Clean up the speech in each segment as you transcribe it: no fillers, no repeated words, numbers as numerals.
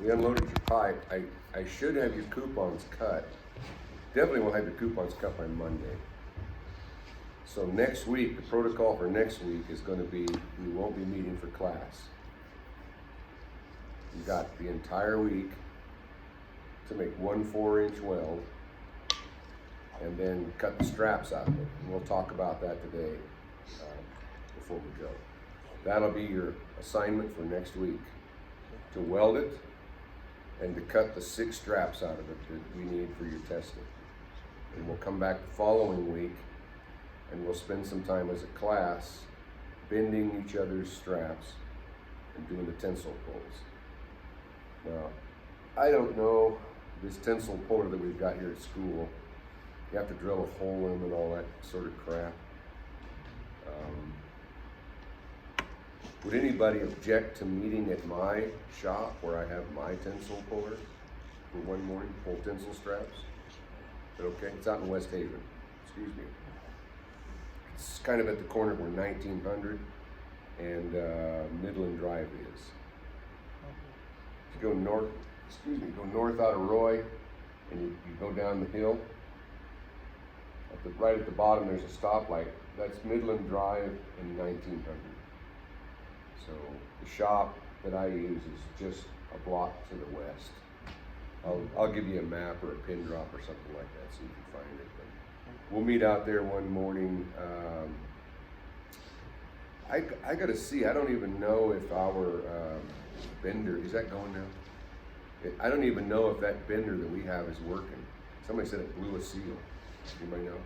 We unloaded your pipe. I should have your coupons cut. Definitely will have your coupons cut by Monday. So next week, the protocol for next week is going to be, we won't be meeting for class. You got the entire week to make one 4-inch weld and then cut the straps out of it. And we'll talk about that today before we go. That'll be your assignment for next week, to weld it and to cut the 6 straps out of it that we need for your testing. And we'll come back the following week and we'll spend some time as a class bending each other's straps and doing the tensile pulls. Now, I don't know, this tensile puller that we've got here at school, you have to drill a hole in and all that sort of crap. Would anybody object to meeting at my shop where I have my tensile puller for one morning, pull tensile straps? Is that okay? It's out in West Haven, excuse me. It's kind of at the corner where 1900 and Midland Drive is. If you go north, go north out of Roy and you go down the hill, right at the bottom there's a stoplight. That's Midland Drive and 1900. So the shop that I use is just a block to the west. I'll give you a map or a pin drop or something like that so you can find it. But we'll meet out there one morning. I gotta see, I don't even know if our bender, is that going now? I don't even know if that bender that we have is working. Somebody said it blew a seal. Anybody know?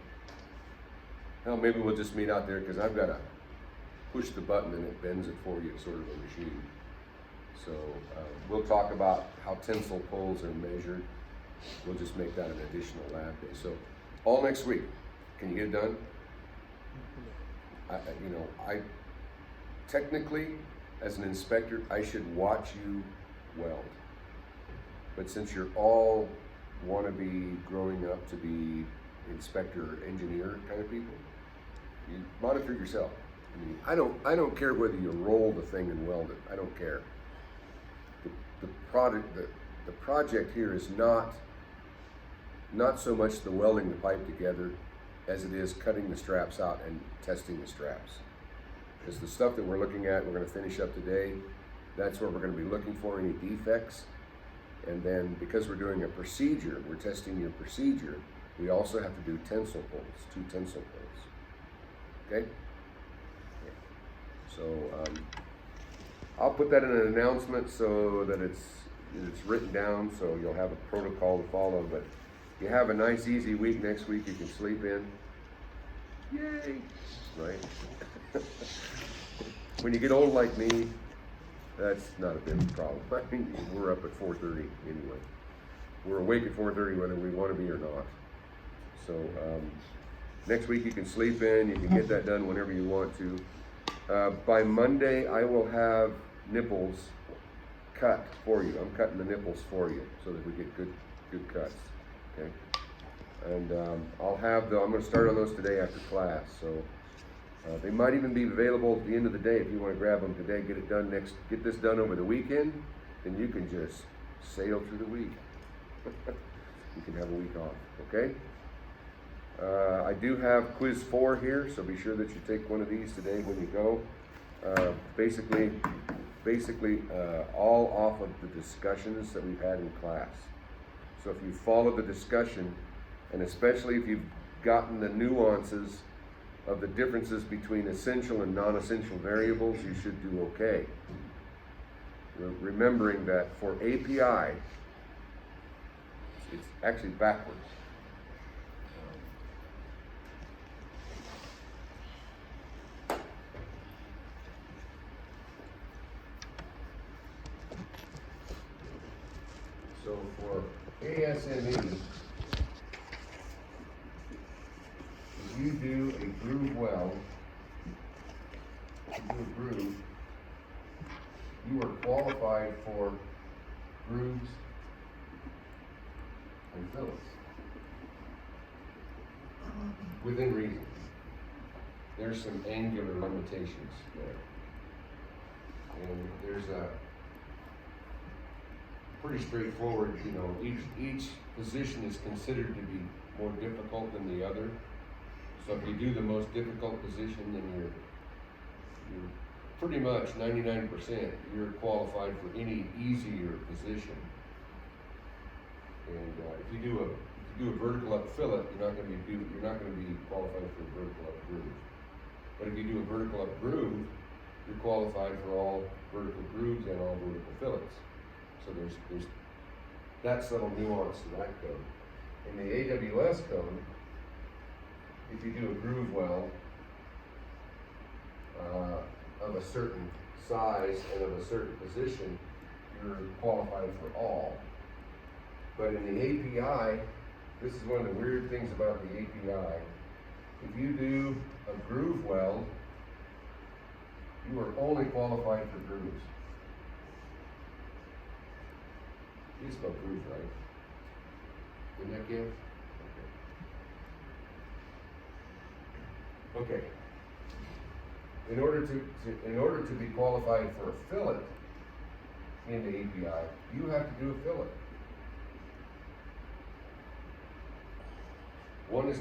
Hell, maybe we'll just meet out there because I've got to push the button and it bends it for you, sort of a machine. So we'll talk about how tensile pulls are measured. We'll just make that an additional lab day. So all next week, can you get it done? I technically, as an inspector, I should watch you weld. But since you're all want to be growing up to be inspector or engineer kind of people, you monitor yourself. I mean, I don't care whether you roll the thing and weld it. I don't care. The project here is not so much the welding the pipe together as it is cutting the straps out and testing the straps. Because the stuff that we're looking at, we're going to finish up today, that's where we're going to be looking for any defects. And then because we're doing a procedure, we're testing your procedure, we also have to do tensile pulls, 2 tensile pulls. Okay? So I'll put that in an announcement so that it's written down, so you'll have a protocol to follow. But you have a nice easy week next week you can sleep in. Yay! Right? When you get old like me, that's not a big problem. I mean, we're up at 4:30 anyway. We're awake at 4:30 whether we want to be or not. So next week you can sleep in, you can get that done whenever you want to. By Monday, I will have nipples cut for you. I'm cutting the nipples for you so that we get good cuts. Okay. And I'm going to start on those today after class. So they might even be available at the end of the day if you want to grab them today. Get this done over the weekend, then you can just sail through the week. You can have a week off. Okay. I do have quiz 4 here, so be sure that you take one of these today when you go. Basically, all off of the discussions that we've had in class. So if you follow the discussion, and especially if you've gotten the nuances of the differences between essential and non-essential variables, you should do okay. Remembering that for API, it's actually backwards. So for ASME, if you do a groove weld, you are qualified for grooves and fillets within reason. There's some angular limitations there. And there's a pretty straightforward. You know, each position is considered to be more difficult than the other. So if you do the most difficult position, then you're pretty much 99% you're qualified for any easier position. And if you do a vertical up fillet, you're not going to be qualified for a vertical up groove. But if you do a vertical up groove, you're qualified for all vertical grooves and all vertical fillets. So there's that subtle nuance to that code. In the AWS code, if you do a groove weld of a certain size and of a certain position, you're qualified for all. But in the API, this is one of the weird things about the API. If you do a groove weld, you are only qualified for grooves. You spell groove right. Didn't that give? Okay. In order to be qualified for a fillet in the API, you have to do a fillet. One is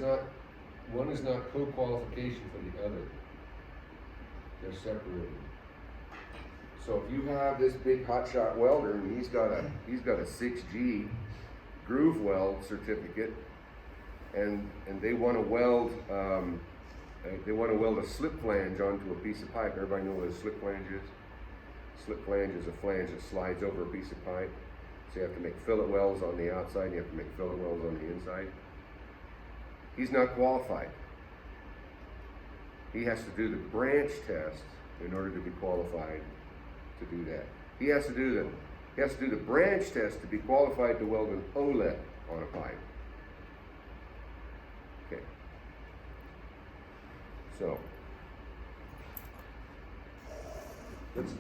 not co-qualification for the other. They're separated. So if you have this big hotshot welder and he's got a 6G groove weld certificate, and they want to weld a slip flange onto a piece of pipe. Everybody know what a slip flange is? Slip flange is a flange that slides over a piece of pipe. So you have to make fillet welds on the outside, and you have to make fillet welds on the inside. He's not qualified. He has to do the branch test in order to be qualified to do that. He has to do the branch test to be qualified to weld an OLED on a pipe. Okay. So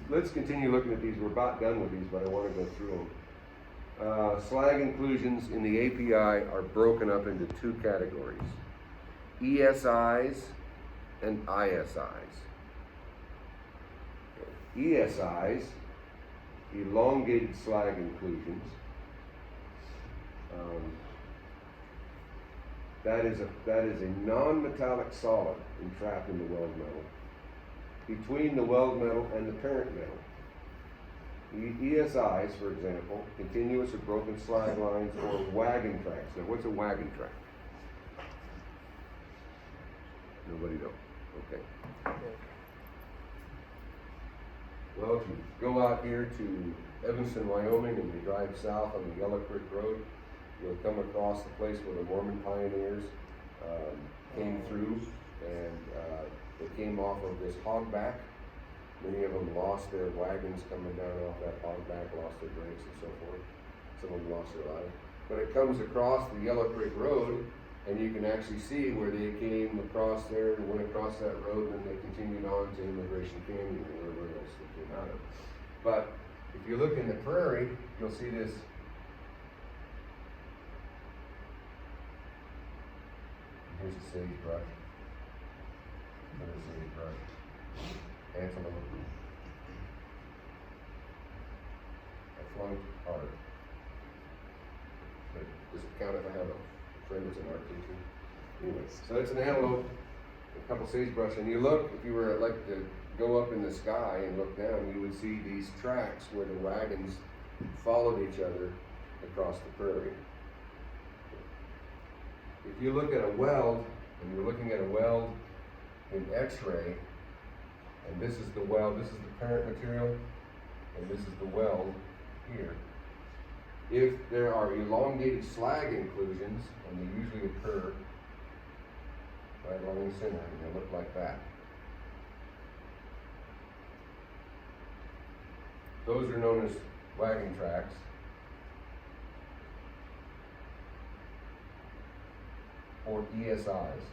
let's continue looking at these. We're about done with these, but I want to go through them. Slag inclusions in the API are broken up into two categories: ESIs and ISIs. ESIs, elongated slag inclusions. That is a non-metallic solid entrapped in the weld metal between the weld metal and the parent metal. ESIs, for example, continuous or broken slag lines or wagon tracks. Now, what's a wagon track? Nobody knows. Okay. Well, if you go out here to Evanston, Wyoming, and you drive south on the Yellow Creek Road, you'll come across the place where the Mormon pioneers came through, and they came off of this hogback. Many of them lost their wagons coming down off that hogback, lost their brakes and so forth. Some of them lost their life. But it comes across the Yellow Creek Road, and you can actually see where they came across there and went across that road, and then they continued on to Immigration Canyon and wherever else they came out of. But if you look in the prairie, you'll see this. Here's a sagebrush. Another sagebrush. Antelope. I flunked art. But does it count if I have a friend who's an art teacher? Anyway, so it's an antelope, a couple sagebrush, and you look, if you were like to go up in the sky and look down, you would see these tracks where the wagons followed each other across the prairie. If you look at a weld, and you're looking at a weld in X-ray, and this is the weld, this is the parent material, and this is the weld here. If there are elongated slag inclusions, and they usually occur right along the center, and they look like that. Those are known as wagon tracks. Or ESIs.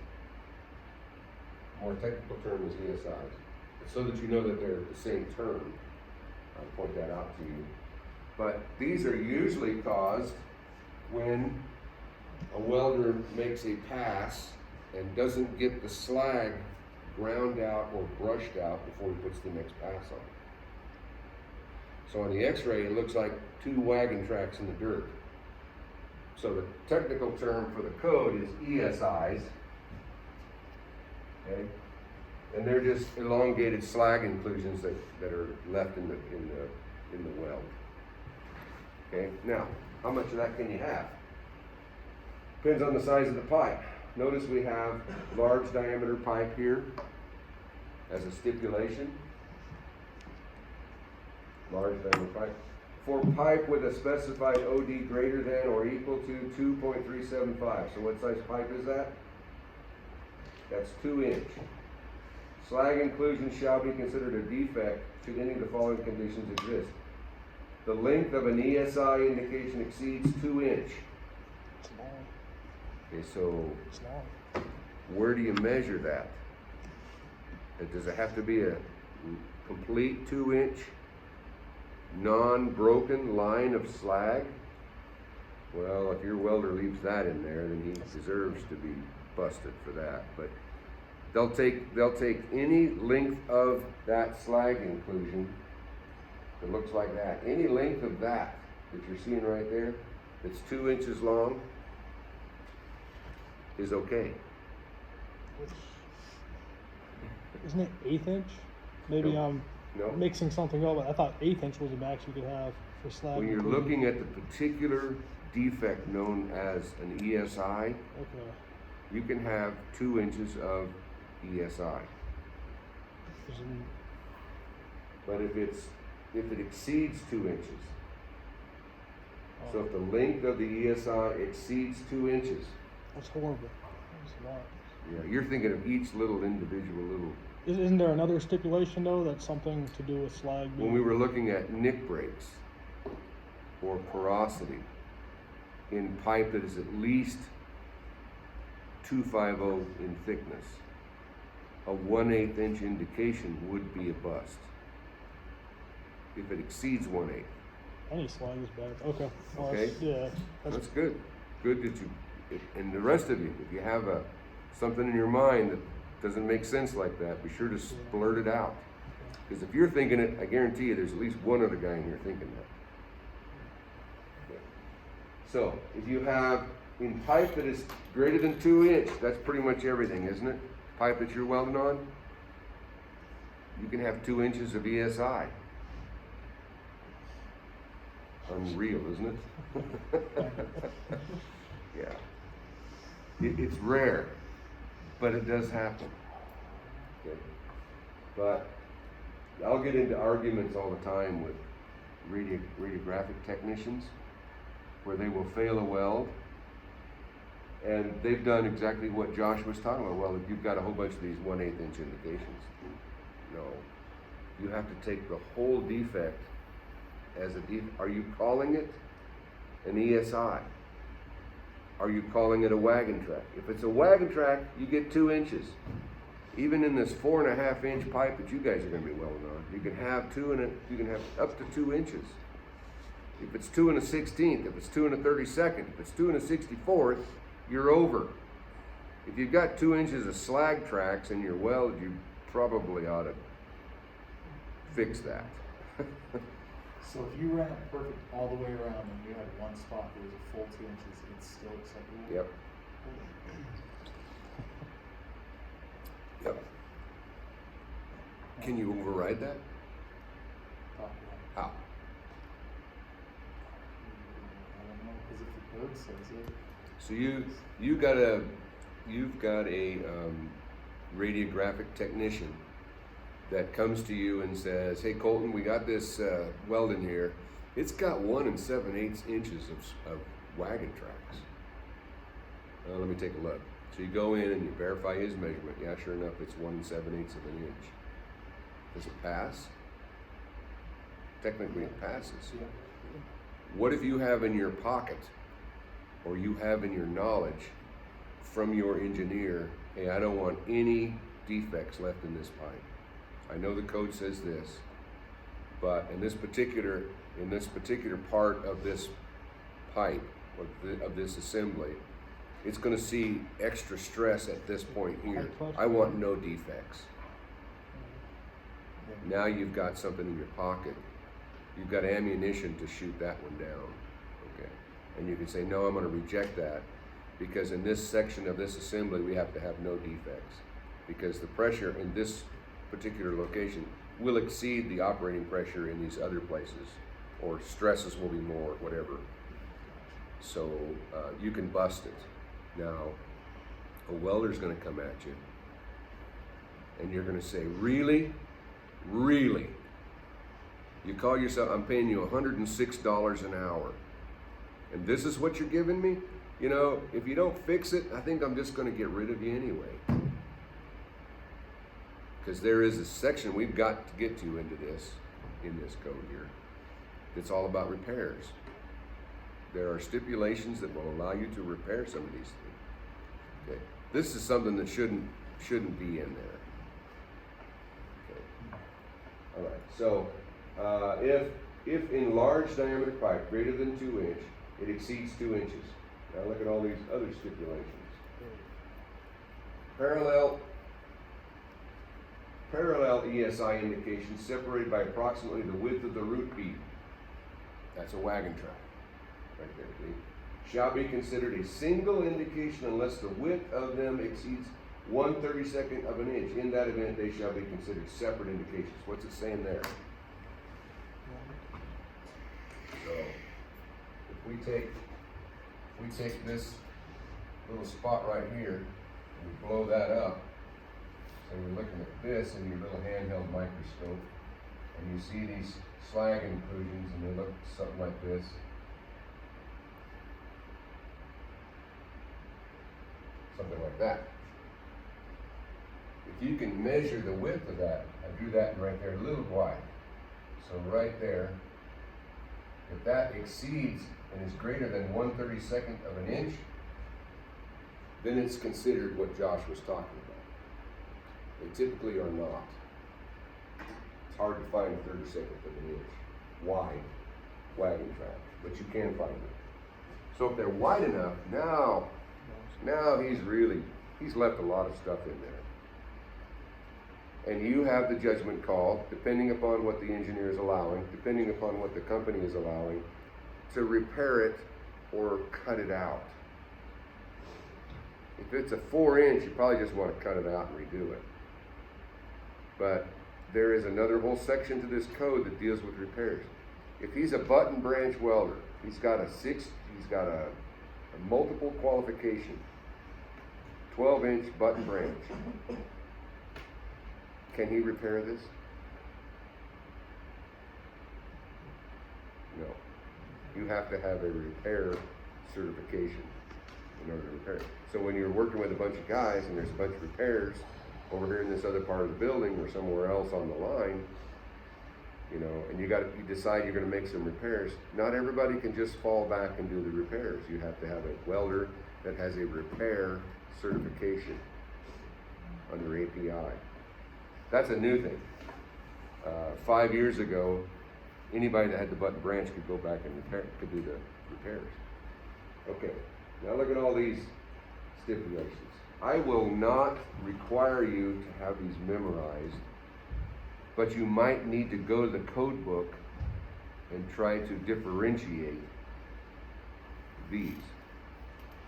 More technical term is ESIs. So that you know that they're the same term, I'll point that out to you. But these are usually caused when a welder makes a pass and doesn't get the slag ground out or brushed out before he puts the next pass on. So on the x-ray, it looks like 2 wagon tracks in the dirt. So the technical term for the code is ESIs, okay? And they're just elongated slag inclusions that are left in the weld. Okay, now, how much of that can you have? Depends on the size of the pipe. Notice we have large diameter pipe here as a stipulation. Large diameter pipe. For pipe with a specified OD greater than or equal to 2.375. So what size pipe is that? That's 2 inch. Slag inclusion shall be considered a defect should any of the following conditions exist. The length of an ESI indication exceeds 2 inch. Okay, so where do you measure that? Does it have to be a complete 2 inch non-broken line of slag? Well, if your welder leaves that in there, then he deserves to be busted for that. But they'll take any length of that slag inclusion that looks like that. Any length of that you're seeing right there, that's 2 inches long, is okay. Isn't it 1/8 inch? Maybe I'm mixing something up. I thought 1/8 inch was the max you could have for slag. When you're looking at the particular defect known as an ESI, okay, you can have 2 inches of ESI. But if it exceeds 2 inches, so if the length of the ESI exceeds 2 inches, that's horrible. That's a lot. Yeah, you're thinking of each little individual little. Isn't there another stipulation though that's something to do with slag? When we were looking at nick breaks or porosity in pipe that is at least 250 in thickness, a 1/8 inch indication would be a bust. If it exceeds 1/8. Any slag is bad. Okay. Well, Okay. Yeah. That's good. Good that you, and the rest of you, if you have something in your mind that doesn't make sense like that, be sure to blurt it out. Because if you're thinking it, I guarantee you there's at least one other guy in here thinking that. Okay. So, if you have in pipe that is greater than 2 inch, that's pretty much everything, isn't it? Pipe that you're welding on, you can have 2 inches of ESI. Unreal, isn't it? Yeah. It's rare, but it does happen. Okay. But I'll get into arguments all the time with radiographic technicians where they will fail a weld, and they've done exactly what Josh was talking about. Well, if you've got a whole bunch of these 1/8 inch indications, no, you have to take the whole defect as a defect. Are you calling it an ESI? Are you calling it a wagon track? If it's a wagon track, you get 2 inches. Even in this 4.5 inch pipe that you guys are going to be welding on, you can have you can have up to 2 inches. If it's 2 1/16, if it's 2 1/32, if it's 2 1/64, you're over. If you've got 2 inches of slag tracks in your weld, you probably ought to fix that. So if you ran it perfect all the way around and you had one spot that was a full 2 inches, it's still acceptable? Yep. Yep. Can you override that? How? I don't know, because if the code says it. So you've got a radiographic technician that comes to you and says, "Hey Colton, we got this weld in here. It's got 1 7/8 inches of wagon tracks. Let me take a look." So you go in and you verify his measurement. Yeah, sure enough, it's 1 7/8 of an inch. Does it pass? Technically, it passes. Yeah. What if you have in your pocket, or you have in your knowledge from your engineer, "Hey, I don't want any defects left in this pipe. I know the code says this, but in this particular part of this pipe, of this assembly, it's going to see extra stress at this point here. I want no defects." Now you've got something in your pocket you've got ammunition to shoot that one down, okay? And you can say, no, I'm gonna reject that, because in this section of this assembly, we have to have no defects, because the pressure in this particular location will exceed the operating pressure in these other places, or stresses will be more, whatever. So you can bust it. Now, a welder's gonna come at you, and you're gonna say, really? Really? You call yourself, I'm paying you $106 an hour, and this is what you're giving me? You know, if you don't fix it, I think I'm just gonna get rid of you anyway. Because there is a section we've got to get to into this, in this code here, it's all about repairs. There are stipulations that will allow you to repair some of these things. Okay, this is something that shouldn't be in there. Okay, all right. So if in large diameter pipe greater than 2 inch, it exceeds 2 inches. Now look at all these other stipulations. Parallel ESI indications separated by approximately the width of the root bead. That's a wagon track, right there, see? Shall be considered a single indication unless the width of them exceeds 1/32 of an inch. In that event, they shall be considered separate indications. What's it saying there? So, if we take this little spot right here and we blow that up, so you're looking at this in your little handheld microscope, and you see these slag inclusions, and they look something like this. Something like that. If you can measure the width of that, I drew that right there, a little wide. So right there, if that exceeds and is greater than 1/32 of an inch, then it's considered what Josh was talking about. They typically are not. It's hard to find a 32nd of an inch wide wagon track, but you can find it. So if they're wide enough, now he's left a lot of stuff in there. And you have the judgment call, depending upon what the engineer is allowing, depending upon what the company is allowing, to repair it or cut it out. If it's a 4 inch, you probably just want to cut it out and redo it. But there is another whole section to this code that deals with repairs. If he's a button branch welder, he's got a multiple qualification, 12-inch button branch. Can he repair this? No. You have to have a repair certification in order to repair it. So when you're working with a bunch of guys and there's a bunch of repairs over here in this other part of the building or somewhere else on the line, you know, and you decide you're going to make some repairs, not everybody can just fall back and do the repairs. You have to have a welder that has a repair certification under API. That's a new thing. 5 years ago, anybody that had the button branch could go back and could do the repairs. Okay, now look at all these stipulations. I will not require you to have these memorized, but you might need to go to the code book and try to differentiate these.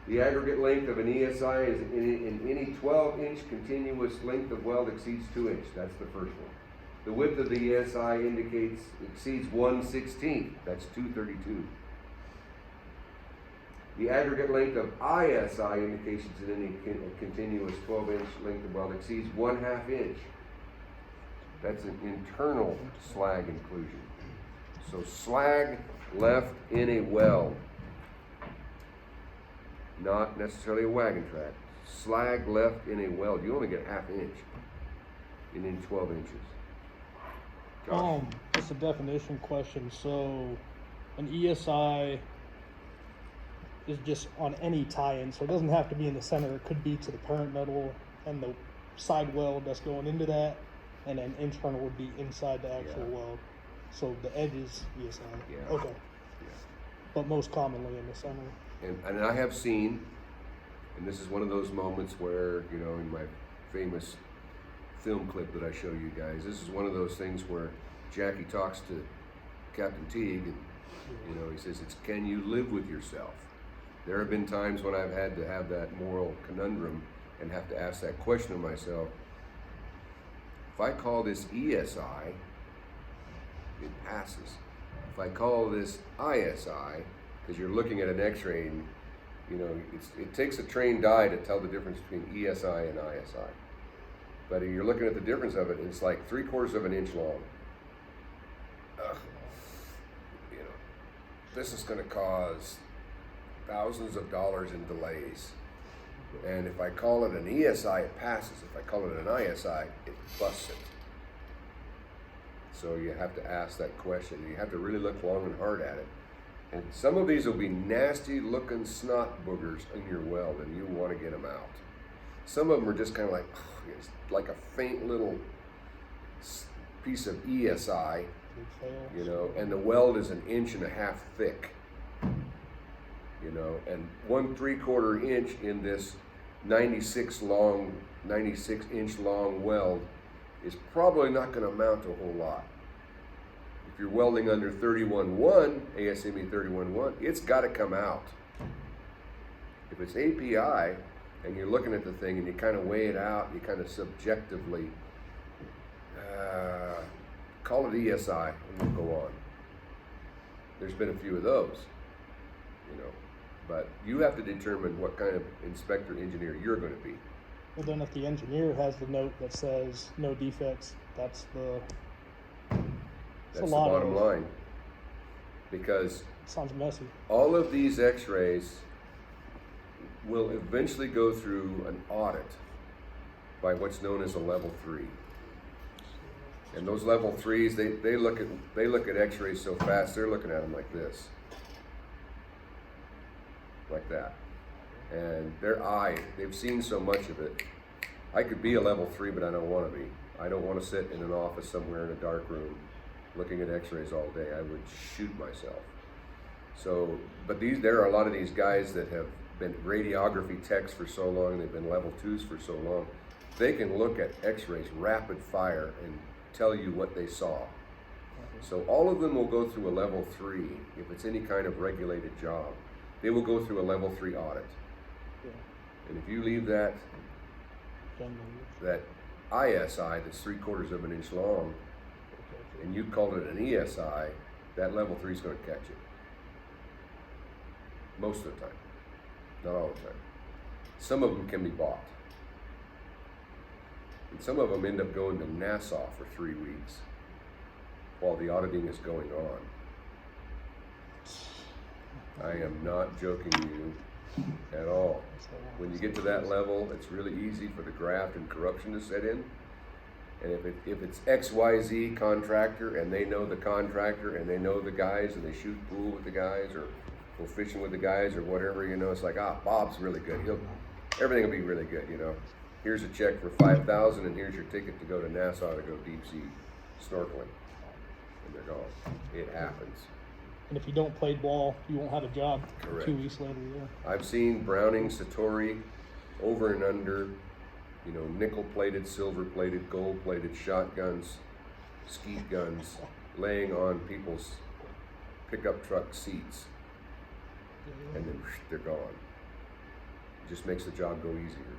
The aggregate length of an ESI is in any 12-inch continuous length of weld exceeds 2 inch. That's the first one. The width of the ESI exceeds 1/16. That's 232. The aggregate length of ISI indications in any continuous 12-inch length of weld exceeds 1/2 inch. That's an internal slag inclusion. So slag left in a weld, not necessarily a wagon track. Slag left in a weld, you only get 1/2 inch in 12 inches. Josh? Just a definition question. So an ESI is just on any tie-in, so it doesn't have to be in the center. It could be to the parent metal and the side weld that's going into that, and then internal would be inside the actual weld. So the edge is ESI. Yeah. Okay. Yeah. But most commonly in the center. And I have seen, and this is one of those moments where, you know, in my famous film clip that I show you guys, this is one of those things where Jackie talks to Captain Teague, and, you know, he says, it's can you live with yourself? There have been times when I've had to have that moral conundrum and have to ask that question of myself. If I call this ESI, it passes. If I call this ISI, because you're looking at an X-ray, and you know, it takes a trained eye to tell the difference between ESI and ISI. But you're looking at the difference of it, it's like 3/4 of an inch long. Ugh. You know, this is going to cause thousands of dollars in delays. And if I call it an ESI, it passes. If I call it an ISI, it busts it. So you have to ask that question. You have to really look long and hard at it. And some of these will be nasty looking snot boogers in your weld, and you want to get them out. Some of them are just kind of like, it's like a faint little piece of ESI, you know, and the weld is 1.5 inches thick, you know, and 1/3 inch in this 96 inch long weld is probably not going to amount to a whole lot. If you're welding under 31.1, ASME 31.1, it's got to come out. If it's API and you're looking at the thing and you kind of weigh it out, you kind of subjectively call it ESI and we'll go on. There's been a few of those, you know, but you have to determine what kind of inspector engineer you're going to be. Well, then if the engineer has the note that says no defects, that's the bottom line. Because it sounds messy. all of these x-rays will eventually go through an audit by what's known as a level 3. And those level 3s, they look at x-rays so fast, they're looking at them like this. Like that. And their eye, they've seen so much of it. I could be a level 3, but I don't want to be. I don't want to sit in an office somewhere in a dark room looking at x-rays all day. I would shoot myself. So, but there are a lot of these guys that have been radiography techs for so long, they've been level 2s for so long, they can look at x-rays rapid fire and tell you what they saw. So all of them will go through a level 3 if it's any kind of regulated job. They will go through a level 3 audit. Yeah. And if you leave that ISI that's 3/4 of an inch long, and you called it an ESI, that level 3 is going to catch it. Most of the time. Not all the time. Some of them can be bought. And some of them end up going to Nassau for 3 weeks while the auditing is going on. I am not joking you at all. When you get to that level, it's really easy for the graft and corruption to set in. And if it's XYZ contractor and they know the contractor and they know the guys and they shoot pool with the guys or go fishing with the guys or whatever, you know, it's like, Bob's really good. Everything will be really good, you know. Here's a check for $5,000 and here's your ticket to go to Nassau to go deep sea snorkeling. And they're gone. It happens. And if you don't play ball, you won't have a job. Correct. 2 weeks later, yeah. I've seen Browning, Satori, over and under, you know, nickel-plated, silver-plated, gold-plated shotguns, skeet guns, laying on people's pickup truck seats, and then they're gone. It just makes the job go easier.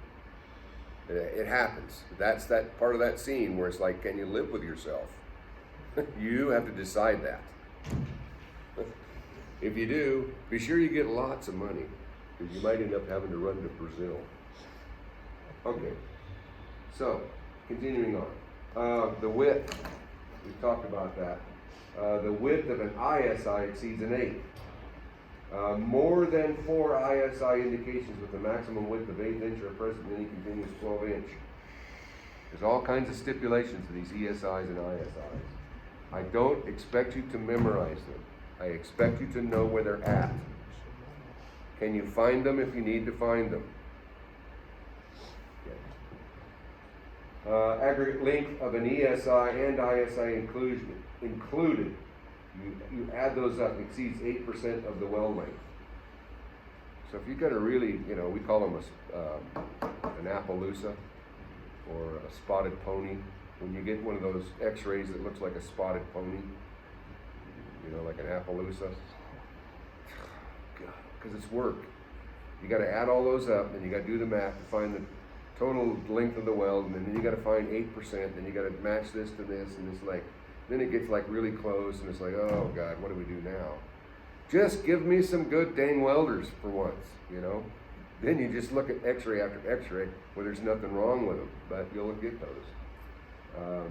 It happens. That's that part of that scene where it's like, can you live with yourself? You have to decide that. If you do, be sure you get lots of money, because you might end up having to run to Brazil. Okay, so continuing on. The width, we talked about that. The width of an ISI exceeds an 8. More than 4 ISI indications with a maximum width of 1/8 inch are present in any continuous 12 inch. There's all kinds of stipulations to these ESIs and ISIs. I don't expect you to memorize them. I expect you to know where they're at. Can you find them if you need to find them? Okay. Aggregate length of an ESI and ISI included. You add those up, exceeds 8% of the weld length. So if you've got a really, you know, we call them an Appaloosa or a spotted pony. When you get one of those x-rays that looks like a spotted pony, you know, like an Appaloosa. Because it's work. You got to add all those up, and you got to do the math to find the total length of the weld, and then you got to find 8%, then you got to match this to this, and it's like, then it gets like really close, and it's like, oh God, what do we do now? Just give me some good dang welders for once, you know? Then you just look at x-ray after x-ray where there's nothing wrong with them, but you'll get those.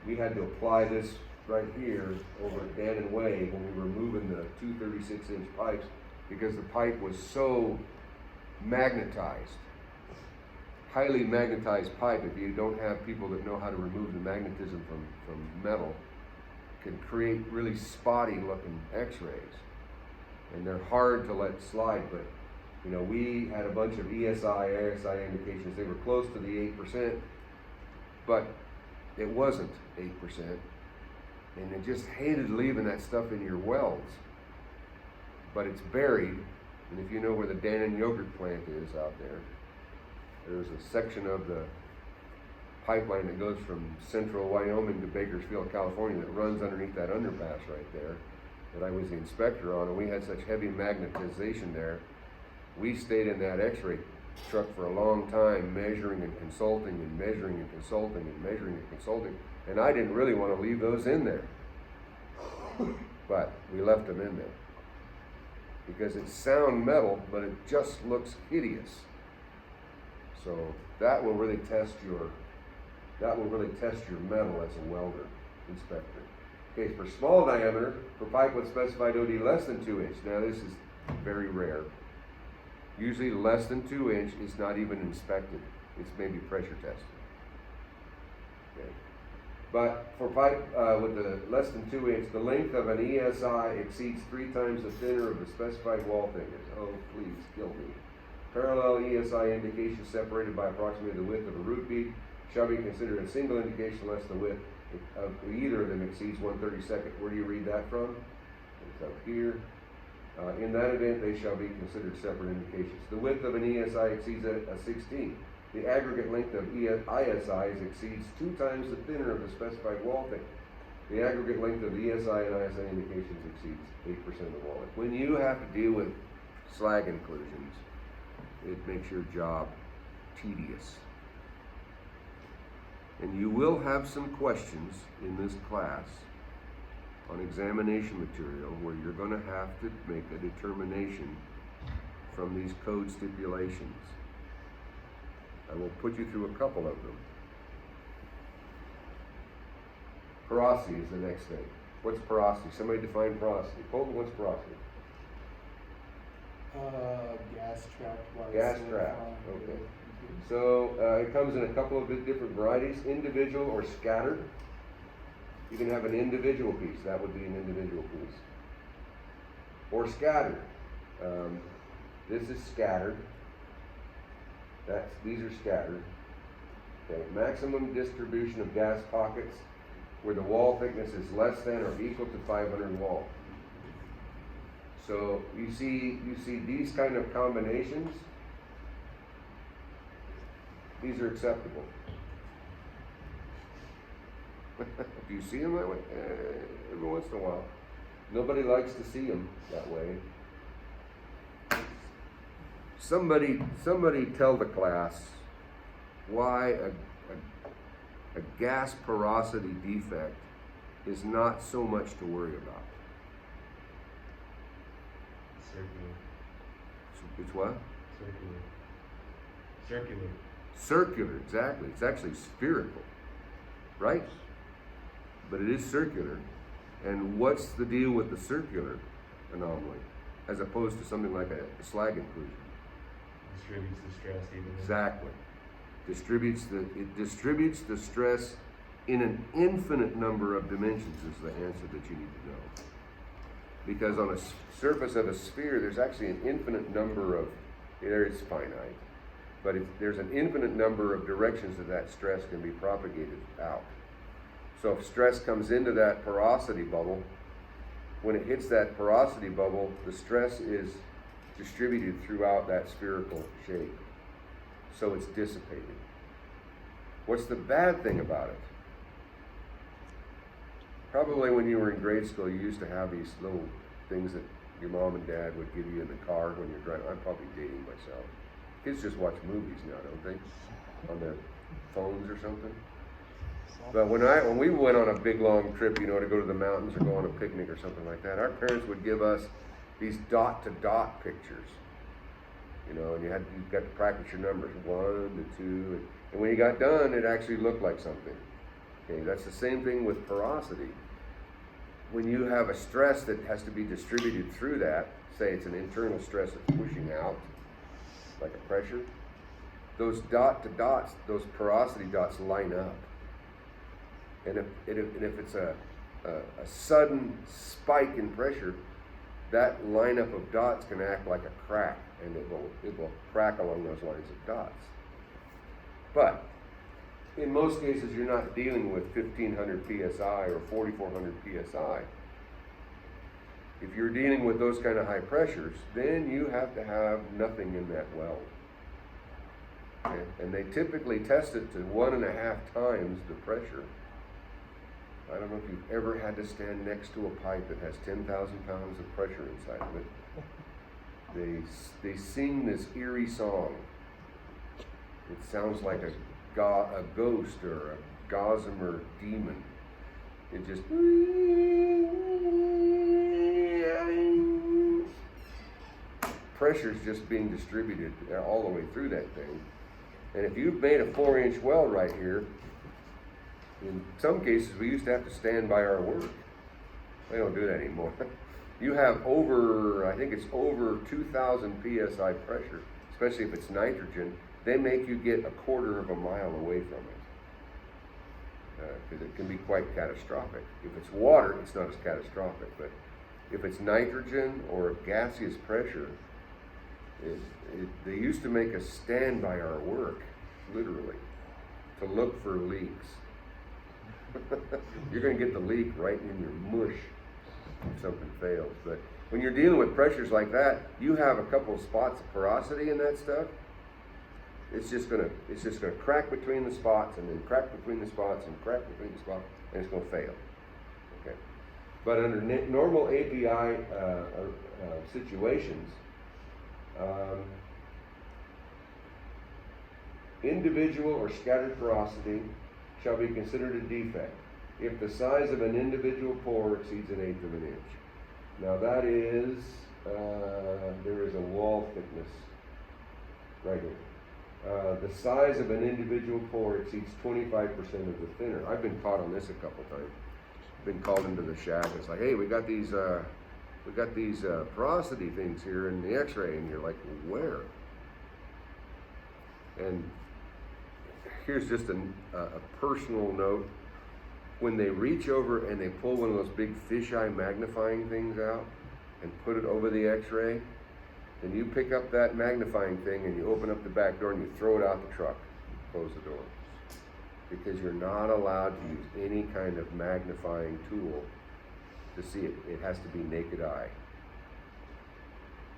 We had to apply this right here over at Dan and Way when we were moving the two 36-inch pipes because the pipe was so magnetized. Highly magnetized pipe, if you don't have people that know how to remove the magnetism from metal, can create really spotty looking x-rays. And they're hard to let slide, but you know, we had a bunch of ESI, ASI indications. They were close to the 8%, but it wasn't 8%. And it just hated leaving that stuff in your welds. But it's buried, and if you know where the Dannon yogurt plant is out there, there's a section of the pipeline that goes from central Wyoming to Bakersfield, California that runs underneath that underpass right there that I was the inspector on, and we had such heavy magnetization there. We stayed in that x-ray truck for a long time measuring and consulting and measuring and consulting and measuring and consulting, and I didn't really want to leave those in there. But we left them in there because it's sound metal, but it just looks hideous. So that will really test your metal as a welder inspector. Okay, for small diameter, for pipe with specified OD less than 2 inch. Now this is very rare. Usually less than 2 inch is not even inspected. It's maybe pressure tested. Okay. But for pipe with the less than 2 inch, the length of an ESI exceeds 3 times the thinner of the specified wall thickness. Oh, please kill me. Parallel ESI indications separated by approximately the width of a root bead shall be considered a single indication unless the width of either of them exceeds 1/32. Where do you read that from? It's up here. In that event, they shall be considered separate indications. The width of an ESI exceeds a 16. The aggregate length of ISIs exceeds 2 times the thinner of the specified wall thickness. The aggregate length of the ESI and ISI indications exceeds 8% of the wall length. When you have to deal with slag inclusions, it makes your job tedious. And you will have some questions in this class on examination material where you're going to have to make a determination from these code stipulations. I will put you through a couple of them. Porosity is the next thing. What's porosity? Somebody define porosity. Colton, what's porosity? Gas trapped by Gas trapped, okay. So it comes in a couple of different varieties, individual or scattered. You can have an individual piece, that would be an individual piece. Or scattered. This is scattered. These are scattered. Okay. Maximum distribution of gas pockets where the wall thickness is less than or equal to 500 wall. So you see these kind of combinations. These are acceptable. Do you see them that way? Every once in a while. Nobody likes to see them that way. Somebody tell the class why a gas porosity defect is not so much to worry about. Circular. It's what? Circular. Circular, exactly. It's actually spherical, right? But it is circular. And what's the deal with the circular anomaly as opposed to something like a slag inclusion? Distributes the stress evenly. Exactly. It distributes the stress in an infinite number of dimensions is the answer that you need to know. Because on a surface of a sphere, there's actually an infinite number of, it's finite, but there's an infinite number of directions that stress can be propagated out. So if stress comes into that porosity bubble, when it hits that porosity bubble, the stress is distributed throughout that spherical shape. So it's dissipated. What's the bad thing about it? Probably when you were in grade school, you used to have these little things that your mom and dad would give you in the car when you're driving. I'm probably dating myself. Kids just watch movies now, don't they? On their phones or something. But when we went on a big long trip, you know, to go to the mountains or go on a picnic or something like that, our parents would give us these dot to dot pictures. You know, and you got to practice your numbers, 1 to 2, and when you got done, it actually looked like something. Okay, that's the same thing with porosity. When you have a stress that has to be distributed through that, say it's an internal stress that's pushing out, like a pressure, those dot to dots, those porosity dots line up. And if it's a sudden spike in pressure, that lineup of dots can act like a crack, and it will crack along those lines of dots. But in most cases, you're not dealing with 1500 psi or 4400 psi. If you're dealing with those kind of high pressures, then you have to have nothing in that well. Okay? And they typically test it to 1.5 times the pressure. I don't know if you've ever had to stand next to a pipe that has 10,000 pounds of pressure inside of it. They sing this eerie song. It sounds like a ghost or a gossamer demon. It just pressure's just being distributed all the way through that thing. And if you've made a 4-inch well right here, in some cases we used to have to stand by our work. They don't do that anymore. You have I think it's over 2,000 psi pressure, especially if it's nitrogen. They make you get 1/4 mile away from it, because it can be quite catastrophic. If it's water, it's not as catastrophic, but if it's nitrogen or gaseous pressure, they used to make us stand by our work, literally, to look for leaks. You're going to get the leak right in your mush if something fails. But when you're dealing with pressures like that, you have a couple of spots of porosity in that stuff. It's just gonna crack between the spots, and then crack between the spots, and crack between the spots, and it's gonna fail. Okay. But under normal API situations, individual or scattered porosity shall be considered a defect if the size of an individual pore exceeds 1/8 of an inch. Now that is, there is a wall thickness right here. The size of an individual pore exceeds 25% of the thinner. I've been caught on this a couple times. Been called into the shack. It's like, hey, we got these porosity things here in the X-ray, and you're like, where? And here's just a personal note. When they reach over and they pull one of those big fisheye magnifying things out and put it over the X-ray, then you pick up that magnifying thing and you open up the back door and you throw it out the truck, close the door. Because you're not allowed to use any kind of magnifying tool to see it. It has to be naked eye.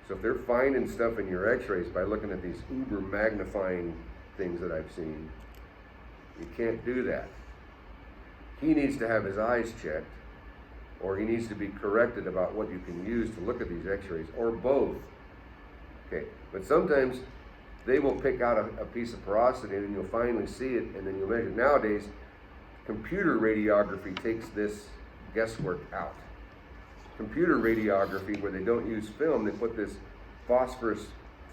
So if they're finding stuff in your X-rays by looking at these uber magnifying things that I've seen, you can't do that. He needs to have his eyes checked, or he needs to be corrected about what you can use to look at these X-rays, or both. Okay, but sometimes they will pick out a piece of porosity and you'll finally see it, and then you'll measure. Nowadays, computer radiography takes this guesswork out. Computer radiography, where they don't use film, they put this phosphorus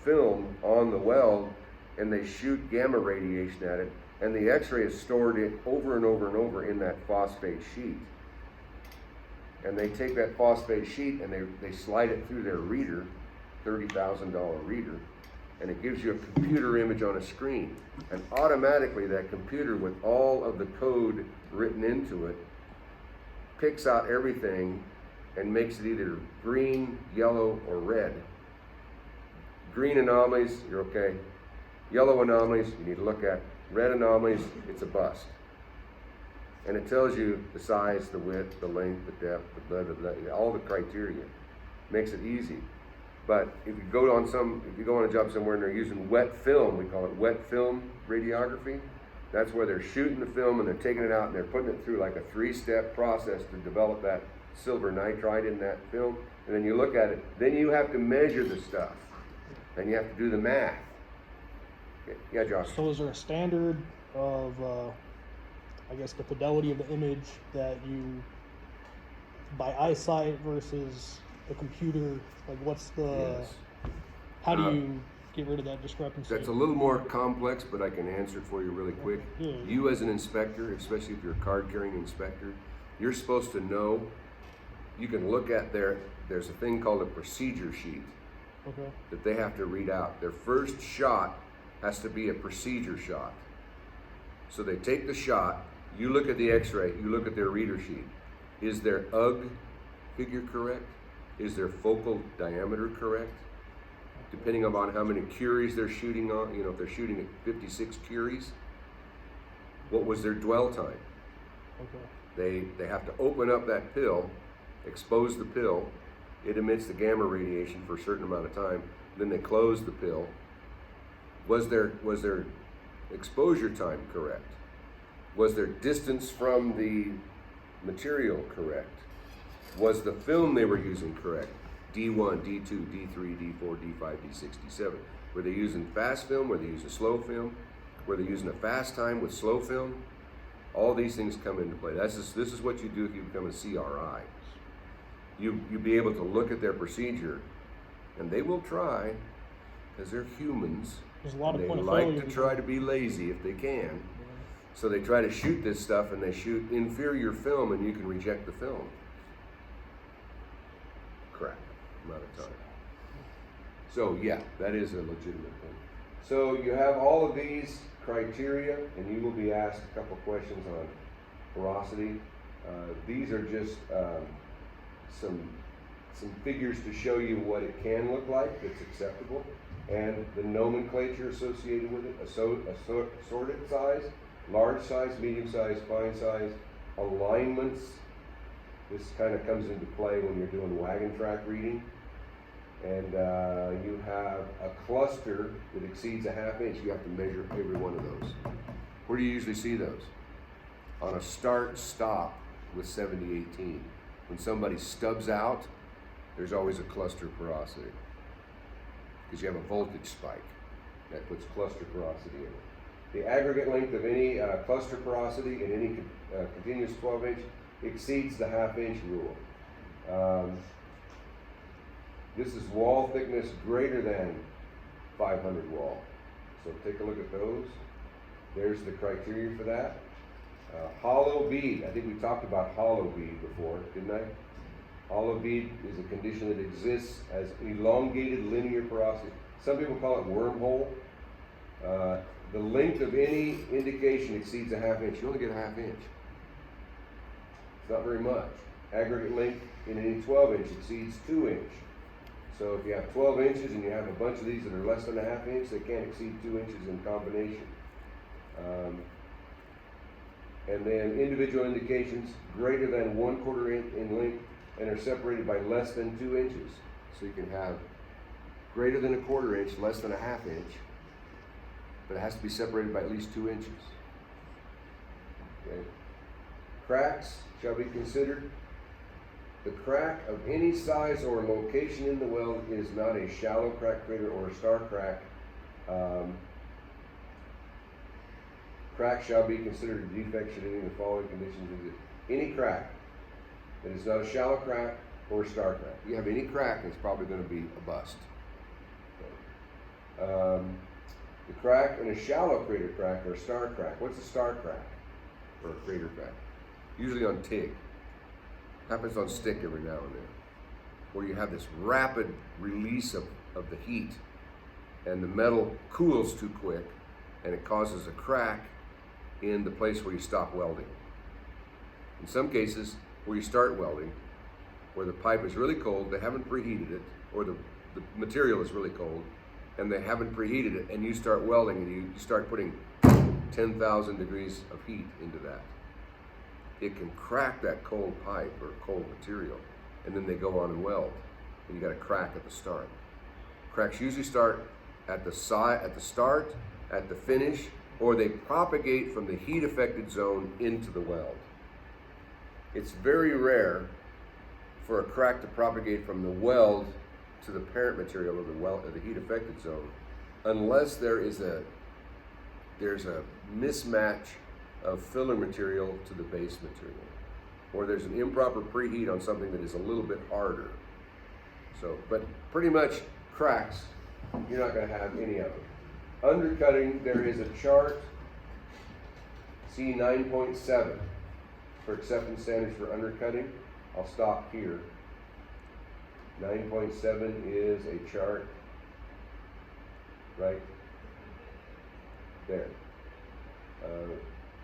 film on the weld and they shoot gamma radiation at it, and the X-ray is stored over and over and over in that phosphate sheet. And they take that phosphate sheet and they slide it through their reader, $30,000 reader, and it gives you a computer image on a screen. And automatically that computer, with all of the code written into it, picks out everything and makes it either green, yellow, or red. Green anomalies, you're okay. Yellow anomalies, you need to look at. Red anomalies, it's a bust. And it tells you the size, the width, the length, the depth, the blah, blah, blah, all the criteria. Makes it easy. But if you go on a job somewhere and they're using wet film, we call it wet film radiography, That's where they're shooting the film and they're taking it out and they're putting it through like a 3-step process to develop that silver nitride in that film. And then you look at it, then you have to measure the stuff. And you have to do the math. Okay. Yeah, Josh. So is there a standard of, I guess, the fidelity of the image that you, by eyesight versus the computer, like what's the, Yes. how do you get rid of that discrepancy? That's a little more complex, but I can answer it for you really quick. Yeah. You as an inspector, especially if you're a card-carrying inspector, you're supposed to know, you can look at there's a thing called a procedure sheet Okay. that they have to read out. Their first shot has to be a procedure shot. So they take the shot, you look at the x-ray, you look at their reader sheet. Is their UG figure correct? Is their focal diameter correct? Depending upon how many curies they're shooting on, if they're shooting at 56 curies, what was their dwell time? Okay. They have to open up that pill, expose the pill, it emits the gamma radiation for a certain amount of time, then they close the pill. Was their exposure time correct? Was their distance from the material correct? Was the film they were using correct? D1, D2, D3, D4, D5, D6, D7. Were they using fast film? Were they using slow film? Were they using a fast time with slow film? All these things come into play. This is what you do if you become a CRI. You be able to look at their procedure, and they will try, because they're humans. There's a lot of They point of like failure. to try to be lazy if they can. So they try to shoot this stuff, and they shoot inferior film, and you can reject the film. Crap, I'm out of time. So yeah, that is a legitimate thing. So you have all of these criteria, and you will be asked a couple questions on porosity. These are just some figures to show you what it can look like that's acceptable, and the nomenclature associated with it, assorted size, large size, medium size, fine size, alignments. This kind of comes into play when you're doing wagon track reading. And you have a cluster that exceeds a ½ inch. You have to measure every one of those. Where do you usually see those? On a start-stop with 7018. When somebody stubs out, there's always a cluster porosity, because you have a voltage spike that puts cluster porosity in it. The aggregate length of any cluster porosity in any continuous 12-inch exceeds the ½ inch rule. This is wall thickness greater than 500 wall. So take a look at those. There's the criteria for that. Hollow bead. I think we talked about hollow bead before, didn't I? Hollow bead is a condition that exists as elongated linear porosity. Some people call it wormhole. The length of any indication exceeds a ½ inch. You only get a ½ inch. It's not very much. Aggregate length in any 12-inch exceeds 2 inch. So if you have 12 inches and you have a bunch of these that are less than a ½ inch, they can't exceed 2 inches in combination. And then individual indications greater than 1/4 inch in length and are separated by less than 2 inches. So you can have greater than 1/4 inch, less than a ½ inch, but it has to be separated by at least 2 inches. Okay. Cracks shall be considered. The crack of any size or location in the weld is not a shallow crack crater or a star crack. Crack shall be considered a defect should any of the following conditions exist. Any crack that is not a shallow crack or a star crack. You have any crack, it's probably going to be a bust. Okay. The crack in a shallow crater crack or a star crack. What's a star crack or a crater crack? Usually on TIG. Happens on stick every now and then, where you have this rapid release of the heat, and the metal cools too quick, and it causes a crack in the place where you stop welding. In some cases, where you start welding, where the pipe is really cold, they haven't preheated it, or the material is really cold, and they haven't preheated it, and you start welding, and you start putting 10,000 degrees of heat into that. It can crack that cold pipe or cold material, and then they go on and weld, and you got a crack at the start. Cracks usually start at the side, at the start, at the finish, or they propagate from the heat affected zone into the weld. It's very rare for a crack to propagate from the weld to the parent material of the weld of the heat affected zone, unless there's a mismatch of filler material to the base material, or there's an improper preheat on something that is a little bit harder. So, but pretty much cracks, you're not going to have any of them. Undercutting, there is a chart, C 9.7 for acceptance standards for undercutting. I'll stop here. 9.7 is a chart right there.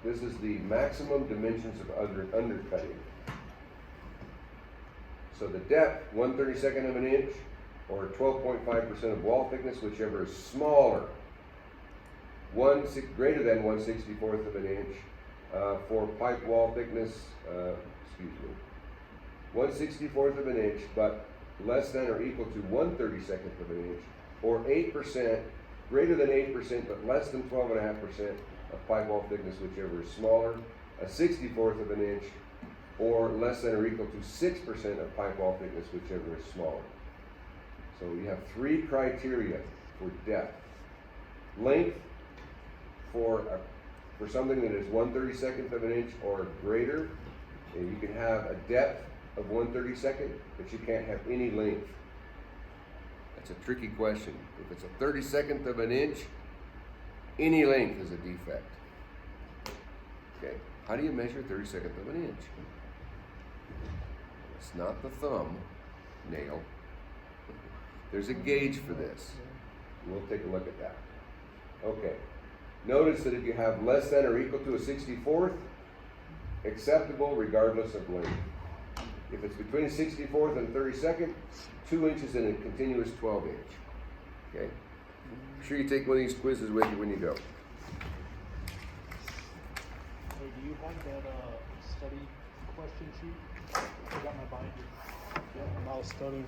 This is the maximum dimensions of undercutting. So the depth, 1/32 of an inch, or 12.5% of wall thickness, whichever is smaller. Greater than 1/64 of an inch for pipe wall thickness, 1/64 of an inch, but less than or equal to 1/32 of an inch, or 8%, greater than 8%, but less than 12.5% of pipe wall thickness, whichever is smaller, a 1/64 of an inch, or less than or equal to 6% of pipe wall thickness, whichever is smaller. So you have three criteria for depth. Length for something that is 1/32 of an inch or greater, and you can have a depth of 1/32, but you can't have any length. That's a tricky question. If it's a 32nd of an inch, any length is a defect. Okay, how do you measure 32nd of an inch? It's not the thumb nail. There's a gauge for this. We'll take a look at that. Okay, notice that if you have less than or equal to a 64th, acceptable regardless of length. If it's between a 64th and a 32nd, 2 inches in a continuous 12 inch. Okay? Be sure you take one of these quizzes with you when you go. Hey, do you have that study question sheet? I got my binder. Yeah, when I was studying.